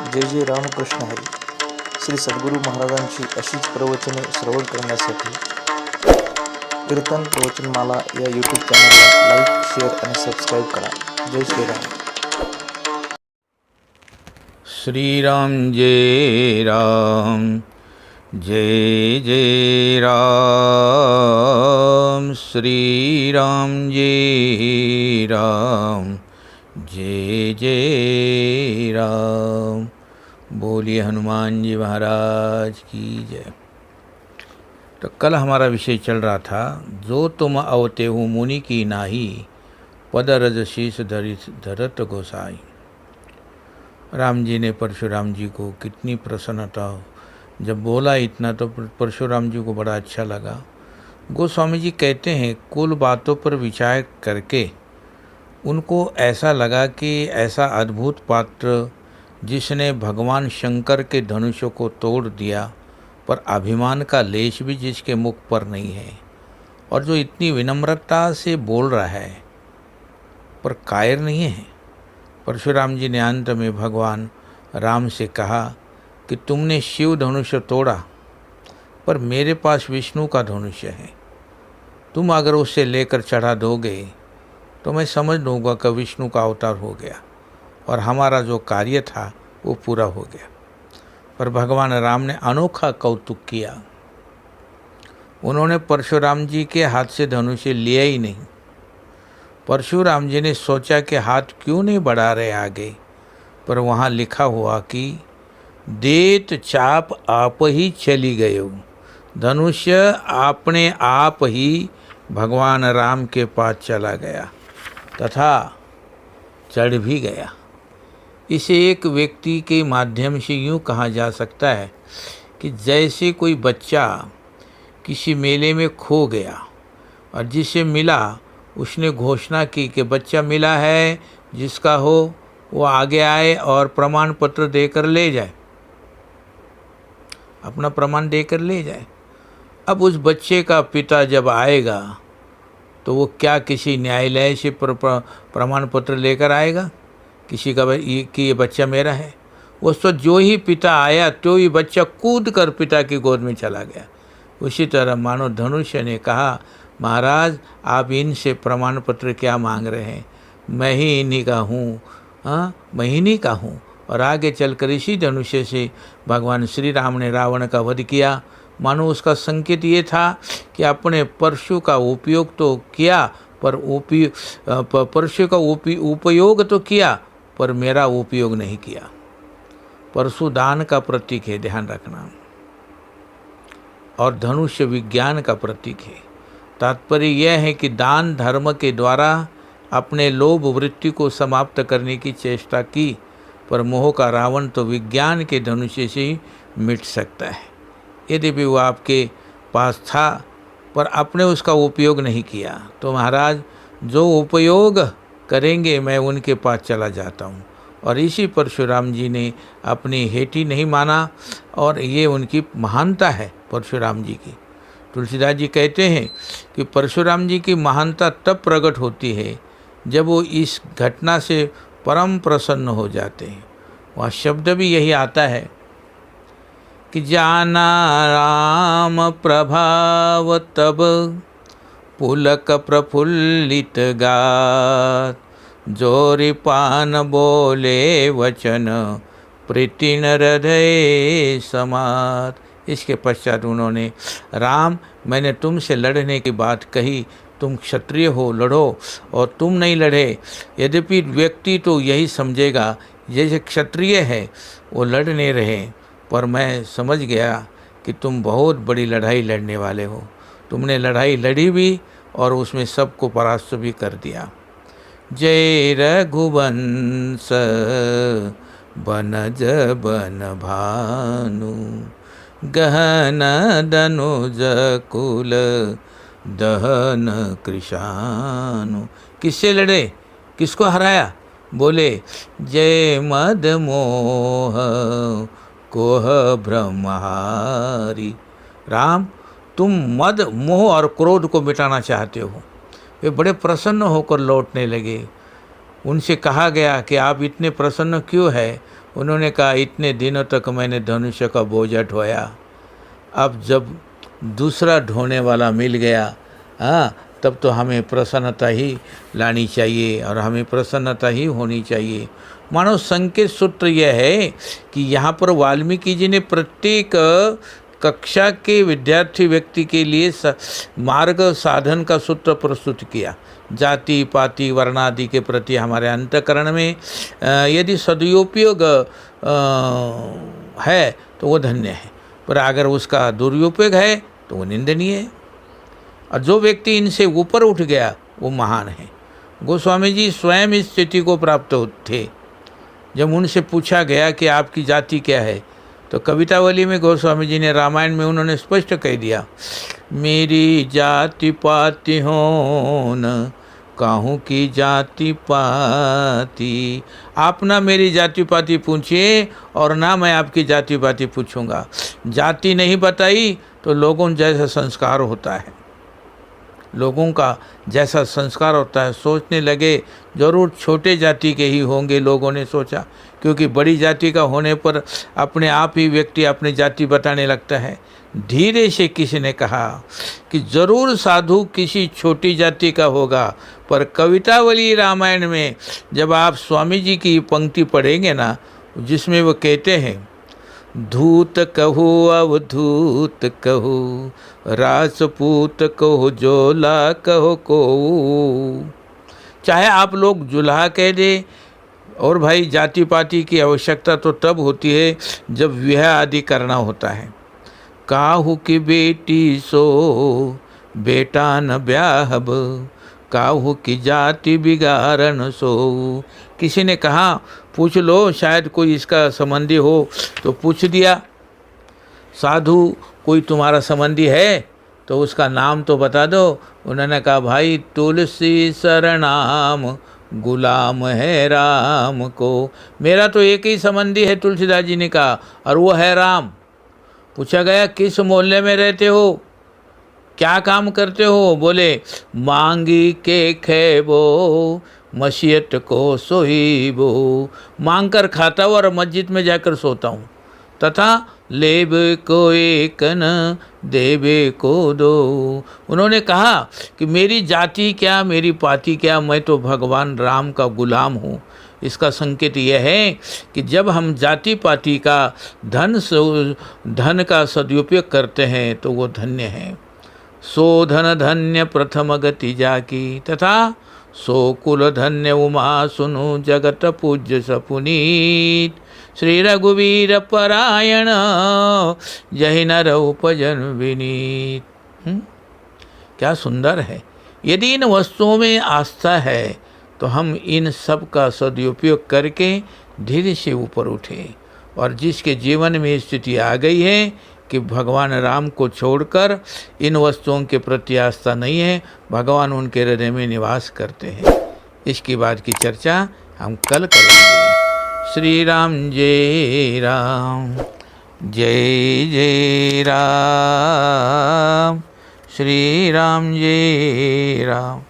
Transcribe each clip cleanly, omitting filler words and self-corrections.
जय जय रामकृष्ण हरी. श्री सद्गुरू महाराजांची अशीच प्रवचने श्रवण करण्यासाठी कीर्तन प्रवचनमाला या यूट्यूब चॅनलला लाईक, शेअर आणि सबस्क्राईब करा. जय श्रीराम. श्रीराम जय राम, जय जय राम. श्रीराम जय राम, जय जय राम. बोलिए हनुमान जी महाराज की जय. तो कल हमारा विषय चल रहा था, जो तुम अवते हो मुनि की नाही, पद रज शीस धरत गोसाई. राम जी ने परशुराम जी को कितनी प्रसन्नता, जब बोला इतना तो परशुराम जी को बड़ा अच्छा लगा. गोस्वामी जी कहते हैं, कुल बातों पर विचार करके उनको ऐसा लगा कि ऐसा अद्भुत पात्र जिसने भगवान शंकर के धनुषों को तोड़ दिया, पर अभिमान का लेश भी जिसके मुख पर नहीं है, और जो इतनी विनम्रता से बोल रहा है पर कायर नहीं है. परशुराम जी ने अंत में भगवान राम से कहा कि तुमने शिव धनुष्य तोड़ा, पर मेरे पास विष्णु का धनुष्य है. तुम अगर उसे लेकर चढ़ा दोगे तो मैं समझ लूँगा कि विष्णु का अवतार हो गया और हमारा जो कार्य था वो पूरा हो गया. पर भगवान राम ने अनोखा कौतुक किया. उन्होंने परशुराम जी के हाथ से धनुष्य लिया ही नहीं. परशुराम जी ने सोचा कि हाथ क्यों नहीं बढ़ा रहे आगे, पर वहाँ लिखा हुआ कि देत चाप आप ही चली गयो. धनुष्य अपने आप ही भगवान राम के पास चला गया तथा चढ़ भी गया. इसे एक व्यक्ति के माध्यम से यूँ कहा जा सकता है कि जैसे कोई बच्चा किसी मेले में खो गया और जिसे मिला उसने घोषणा की कि बच्चा मिला है, जिसका हो वो आगे आए और प्रमाण पत्र देकर ले जाए, अपना प्रमाण देकर ले जाए. अब उस बच्चे का पिता जब आएगा तो वो क्या किसी न्यायालय से प्रमाण पत्र लेकर आएगा किसी का कि ये बच्चा मेरा है? वो तो जो ही पिता आया तो ही बच्चा कूद कर पिता की गोद में चला गया. उसी तरह मानो धनुष्य ने कहा, महाराज आप इनसे प्रमाण पत्र क्या मांग रहे हैं, मैं ही इन्हीं का हूँ, मैं इन्हीं का हूँ. और आगे चलकर इसी धनुष्य से भगवान श्री राम ने रावण का वध किया. मानो उसका संकेत ये था कि अपने परशु का उपयोग तो किया, पर परशु का उपयोग तो किया, पर मेरा उपयोग नहीं किया. परशु दान का प्रतीक है, ध्यान रखना, और धनुष्य विज्ञान का प्रतीक है. तात्पर्य यह है कि दान धर्म के द्वारा अपने लोभ वृत्ति को समाप्त करने की चेष्टा की, पर मोह का रावण तो विज्ञान के धनुष्य से ही मिट सकता है. यद्यपि वो आपके पास था पर आपने उसका उपयोग नहीं किया, तो महाराज जो उपयोग करेंगे मैं उनके पास चला जाता हूँ. और इसी परशुराम जी ने अपनी हेठी नहीं माना, और ये उनकी महानता है परशुराम जी की. तुलसीदास जी कहते हैं कि परशुराम जी की महानता तब प्रकट होती है जब वो इस घटना से परम प्रसन्न हो जाते हैं. वह शब्द भी यही आता है कि जाना राम प्रभाव तब पुलक प्रफुल्लित गात, जोरि पान बोले वचन प्रीतिन हृदय समात. इसके पश्चात उन्होंने, राम मैंने तुमसे लड़ने की बात कही, तुम क्षत्रिय हो, लड़ो, और तुम नहीं लड़े. यद्यपि व्यक्ति तो यही समझेगा जैसे क्षत्रिय है वो लड़ नहीं रहे, पर मैं समझ गया कि तुम बहुत बड़ी लड़ाई लड़ने वाले हो. तुमने लड़ाई लड़ी भी और उसमें सबको परास्त भी कर दिया. जय रघुवंश बनज बन भानु, गहन दनुज कुल दहन कृशानु. किससे लड़े, किसको हराया? बोले जय मद मोह कोह ब्रह्महारी. राम तुम मद मोह और क्रोध को मिटाना चाहते हो. वे बड़े प्रसन्न होकर लौटने लगे. उनसे कहा गया कि आप इतने प्रसन्न क्यों है? उन्होंने कहा इतने दिनों तक मैंने धनुष का बोझ ढोया, अब जब दूसरा ढोने वाला मिल गया, हाँ, तब तो हमें प्रसन्नता ही लानी चाहिए और हमें प्रसन्नता ही होनी चाहिए। मानो संकेत सूत्र यह है कि यहाँ पर वाल्मीकि जी ने प्रत्येक कक्षा के विद्यार्थी व्यक्ति के लिए मार्ग साधन का सूत्र प्रस्तुत किया। जाति पाति वर्णादि के प्रति हमारे अंतःकरण में यदि सदुपयोग है तो वो धन्य है, पर अगर उसका दुरुपयोग है तो वो निंदनीय है। और जो व्यक्ति इनसे ऊपर उठ गया वो महान है। गोस्वामी जी स्वयं इस स्थिति को प्राप्त थे। जब उनसे पूछा गया कि आपकी जाति क्या है, तो कवितावली में गोस्वामी जी ने, रामायण में उन्होंने स्पष्ट कह दिया, मेरी जाति पाति हो न काहू की जाति पाति। आप ना मेरी जाति पाति पूछिए और ना मैं आपकी जाति पाति पूछूंगा। जाति नहीं बताई तो लोगों जैसा संस्कार होता है, लोगों का जैसा संस्कार होता है, सोचने लगे जरूर छोटे जाति के ही होंगे, लोगों ने सोचा, क्योंकि बड़ी जाति का होने पर अपने आप ही व्यक्ति अपनी जाति बताने लगता है। धीरे से किसी ने कहा कि जरूर साधु किसी छोटी जाति का होगा, पर कवितावली रामायण में जब आप स्वामी जी की पंक्ति पढ़ेंगे ना, जिसमें वो कहते हैं, धूत कहो अवधूत कहो राजपूत कहो जोला कहो को, चाहे आप लोग जुल्हा कह दे। और भाई जाति पाति की आवश्यकता तो तब होती है जब विवाह आदि करना होता है। काहू की बेटी सो बेटा न ब्याहब, काहू की जाति बिगाड़न सो। किसी ने कहा पूछ लो, शायद कोई इसका संबंधी हो, तो पूछ दिया, साधु कोई तुम्हारा संबंधी है तो उसका नाम तो बता दो। उन्होंने कहा भाई तुलसी सरनाम गुलाम है राम को। मेरा तो एक ही संबंधी है, तुलसीदास जी ने कहा, और वो है राम। पूछा गया किस मोहल्ले में रहते हो, क्या काम करते हो? बोले मांगी के खेबो मसीयत को सोईबो, मांग कर खाता हूँ और मस्जिद में जाकर सोता हूँ, तथा लेब को एक न देवे को दो। उन्होंने कहा कि मेरी जाति क्या, मेरी पाति क्या, मैं तो भगवान राम का गुलाम हूँ। इसका संकेत यह है कि जब हम जाति पाति का धन का सदुपयोग करते हैं तो वो धन्य है। सो धन धन्य प्रथम गति जाकी, तथा सो कुल धन्य उमा सुनु जगत पूज्य सपुनीत। श्री रघुवीर परायण जहि नर उपजन विनीत। क्या सुंदर है। यदि इन वस्तुओं में आस्था है तो हम इन सब का सदुपयोग करके धीरे से ऊपर उठे। और जिसके जीवन में स्थिति आ गई है कि भगवान राम को छोड़कर इन वस्तुओं के प्रति आस्था नहीं है, भगवान उनके हृदय में निवास करते हैं। इसके बाद की चर्चा हम कल करेंगे। श्री राम जय राम, जय जय राम। श्री राम जय राम,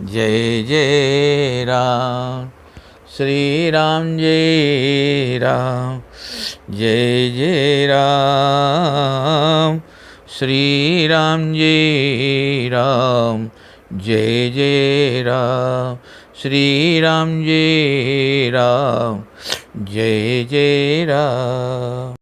जय जय राम। श्री राम जय राम, जय जय राम। श्री राम जय राम, जय जय राम। श्री राम जय राम, जय जय राम।